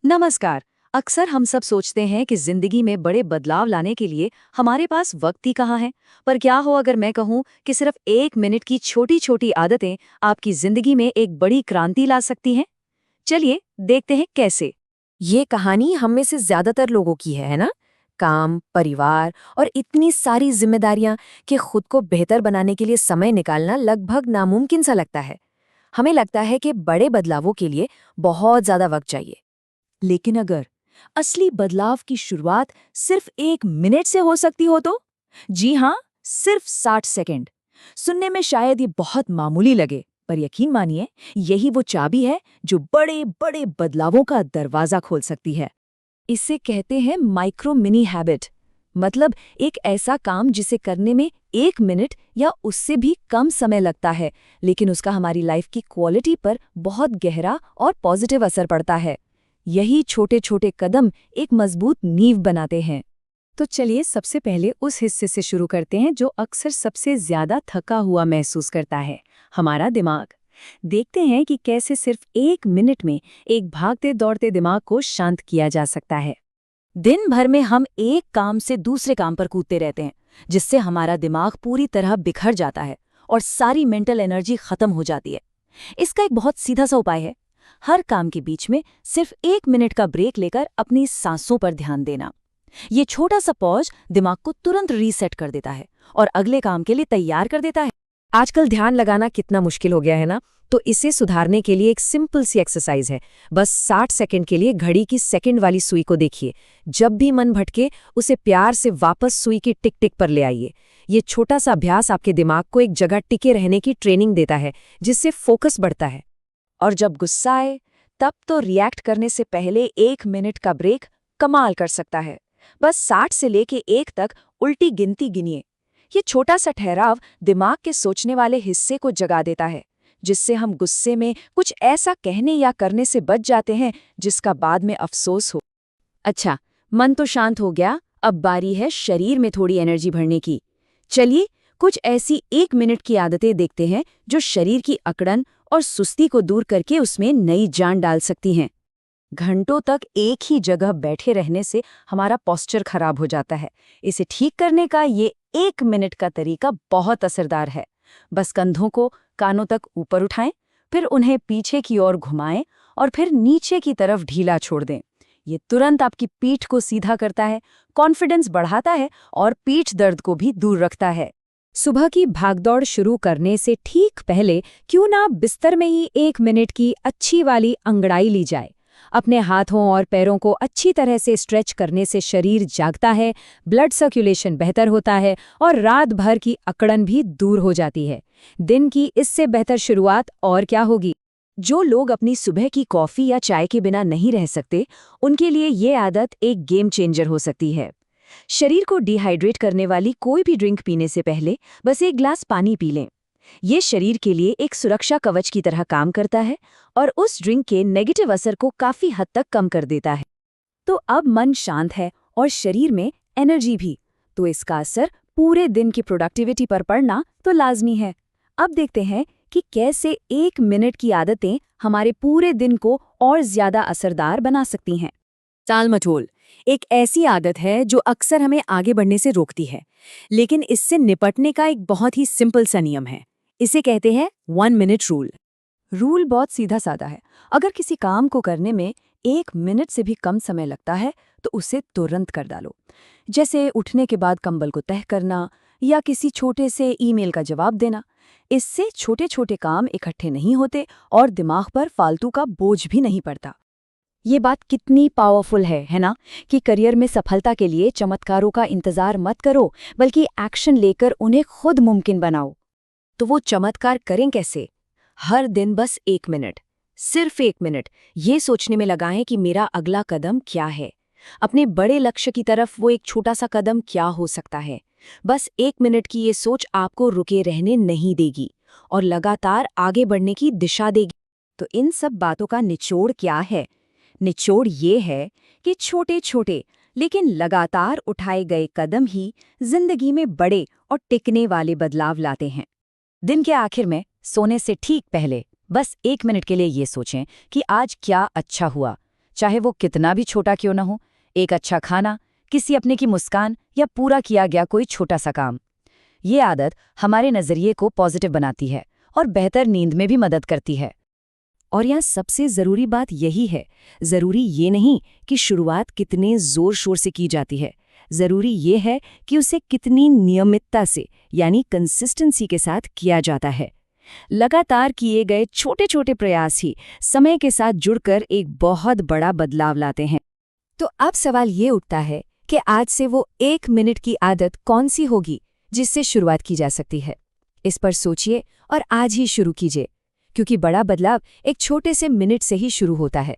नमस्कार। अक्सर हम सब सोचते हैं कि जिंदगी में बड़े बदलाव लाने के लिए हमारे पास वक्त ही कहाँ है। पर क्या हो अगर मैं कहूँ कि सिर्फ 1 मिनट की छोटी छोटी आदतें आपकी जिंदगी में एक बड़ी क्रांति ला सकती हैं। चलिए देखते हैं कैसे। ये कहानी हम में से ज्यादातर लोगों की है ना? काम, परिवार और इतनी सारी जिम्मेदारियां कि खुद को बेहतर बनाने के लिए समय निकालना लगभग नामुमकिन सा लगता है। हमें लगता है कि बड़े बदलावों के लिए बहुत ज्यादा वक्त चाहिए। लेकिन अगर असली बदलाव की शुरुआत सिर्फ 1 मिनट से हो सकती हो तो? जी हाँ, सिर्फ 60 सेकंड। सुनने में शायद ये बहुत मामूली लगे, पर यकीन मानिए यही वो चाबी है जो बड़े बड़े बदलावों का दरवाजा खोल सकती है। इसे कहते हैं माइक्रो मिनी हैबिट। मतलब एक ऐसा काम जिसे करने में 1 मिनट या उससे भी कम समय लगता है, लेकिन उसका हमारी लाइफ की क्वालिटी पर बहुत गहरा और पॉजिटिव असर पड़ता है। यही छोटे छोटे कदम एक मजबूत नींव बनाते हैं। तो चलिए सबसे पहले उस हिस्से से शुरू करते हैं जो अक्सर सबसे ज्यादा थका हुआ महसूस करता है, हमारा दिमाग। देखते हैं कि कैसे सिर्फ 1 मिनट में एक भागते दौड़ते दिमाग को शांत किया जा सकता है। दिन भर में हम एक काम से दूसरे काम पर कूदते रहते हैं, जिससे हमारा दिमाग पूरी तरह बिखर जाता है और सारी मेंटल एनर्जी खत्म हो जाती है। इसका एक बहुत सीधा सा उपाय है, हर काम के बीच में सिर्फ 1 मिनट का ब्रेक लेकर अपनी सांसों पर ध्यान देना। ये छोटा सा पॉज दिमाग को तुरंत रीसेट कर देता है और अगले काम के लिए तैयार कर देता है। आजकल ध्यान लगाना कितना मुश्किल हो गया है ना? तो इसे सुधारने के लिए एक सिंपल सी एक्सरसाइज है। बस 60 सेकंड के लिए घड़ी की सेकंड वाली सुई को देखिए। जब भी मन भटके उसे प्यार से वापस सुई की टिक टिक पर ले आइए। ये छोटा सा अभ्यास आपके दिमाग को एक जगह टिके रहने की ट्रेनिंग देता है, जिससे फोकस बढ़ता है। और जब गुस्सा आए तब तो रिएक्ट करने से पहले 1 मिनट का ब्रेक कमाल कर सकता है। बस 60 से लेके 1 तक उल्टी गिनती गिनिए। ये छोटा सा ठहराव दिमाग के सोचने वाले हिस्से को जगा देता है, जिससे हम गुस्से में कुछ ऐसा कहने या करने से बच जाते हैं जिसका बाद में अफसोस हो। अच्छा, मन तो शांत हो गया, अब बारी है शरीर में थोड़ी एनर्जी भरने की। चलिए कुछ ऐसी 1 मिनट की आदतें देखते हैं जो शरीर की अकड़न और सुस्ती को दूर करके उसमें नई जान डाल सकती हैं। घंटों तक एक ही जगह बैठे रहने से हमारा पोस्चर खराब हो जाता है। इसे ठीक करने का ये 1 मिनट का तरीका बहुत असरदार है। बस कंधों को कानों तक ऊपर उठाएं, फिर उन्हें पीछे की ओर घुमाएं और फिर नीचे की तरफ ढीला छोड़ दें। ये तुरंत आपकी पीठ को सीधा करता है, कॉन्फिडेंस बढ़ाता है और पीठ दर्द को भी दूर रखता है। सुबह की भागदौड़ शुरू करने से ठीक पहले क्यों ना बिस्तर में ही 1 मिनट की अच्छी वाली अंगड़ाई ली जाए। अपने हाथों और पैरों को अच्छी तरह से स्ट्रेच करने से शरीर जागता है, ब्लड सर्कुलेशन बेहतर होता है और रात भर की अकड़न भी दूर हो जाती है। दिन की इससे बेहतर शुरुआत और क्या होगी। जो लोग अपनी सुबह की कॉफी या चाय के बिना नहीं रह सकते, उनके लिए ये आदत एक गेम चेंजर हो सकती है। शरीर को डिहाइड्रेट करने वाली कोई भी ड्रिंक पीने से पहले बस 1 ग्लास पानी पी लें। ये शरीर के लिए एक सुरक्षा कवच की तरह काम करता है और उस ड्रिंक के नेगेटिव असर को काफी हद तक कम कर देता है। तो अब मन शांत है और शरीर में एनर्जी भी, तो इसका असर पूरे दिन की प्रोडक्टिविटी पर पड़ना तो लाजमी है। अब देखते हैं कि कैसे 1 मिनट की आदतें हमारे पूरे दिन को और ज्यादा असरदार बना सकती हैं। टालमटोल एक ऐसी आदत है जो अक्सर हमें आगे बढ़ने से रोकती है, लेकिन इससे निपटने का एक बहुत ही सिंपल सा नियम है। इसे कहते हैं 1 मिनट रूल। रूल बहुत सीधा साधा है। अगर किसी काम को करने में 1 मिनट से भी कम समय लगता है तो उसे तुरंत कर डालो। जैसे उठने के बाद कंबल को तह करना या किसी छोटे से ईमेल का जवाब देना। इससे छोटे छोटे काम इकट्ठे नहीं होते और दिमाग पर फालतू का बोझ भी नहीं पड़ता। ये बात कितनी पावरफुल है ना? कि करियर में सफलता के लिए चमत्कारों का इंतजार मत करो, बल्कि एक्शन लेकर उन्हें खुद मुमकिन बनाओ। तो वो चमत्कार करें कैसे? हर दिन बस 1 मिनट, सिर्फ 1 मिनट ये सोचने में लगाएं कि मेरा अगला कदम क्या है। अपने बड़े लक्ष्य की तरफ वो एक छोटा सा कदम क्या हो सकता है। बस 1 मिनट की ये सोच आपको रुके रहने नहीं देगी और लगातार आगे बढ़ने की दिशा देगी। तो इन सब बातों का निचोड़ क्या है? निचोड़ ये है कि छोटे छोटे लेकिन लगातार उठाए गए कदम ही जिंदगी में बड़े और टिकने वाले बदलाव लाते हैं। दिन के आखिर में सोने से ठीक पहले बस 1 मिनट के लिए ये सोचें कि आज क्या अच्छा हुआ, चाहे वो कितना भी छोटा क्यों ना हो। एक अच्छा खाना, किसी अपने की मुस्कान या पूरा किया गया कोई छोटा सा काम। ये आदत हमारे नज़रिए को पॉजिटिव बनाती है और बेहतर नींद में भी मदद करती है। और यहाँ सबसे ज़रूरी बात यही है, ज़रूरी ये नहीं कि शुरुआत कितने ज़ोर शोर से की जाती है, ज़रूरी ये है कि उसे कितनी नियमितता से यानी कंसिस्टेंसी के साथ किया जाता है। लगातार किए गए छोटे छोटे प्रयास ही समय के साथ जुड़कर एक बहुत बड़ा बदलाव लाते हैं। तो अब सवाल ये उठता है कि आज से वो 1 मिनट की आदत कौन सी होगी जिससे शुरुआत की जा सकती है। इस पर सोचिए और आज ही शुरू कीजिए, क्योंकि बड़ा बदलाव एक छोटे से मिनट से ही शुरू होता है।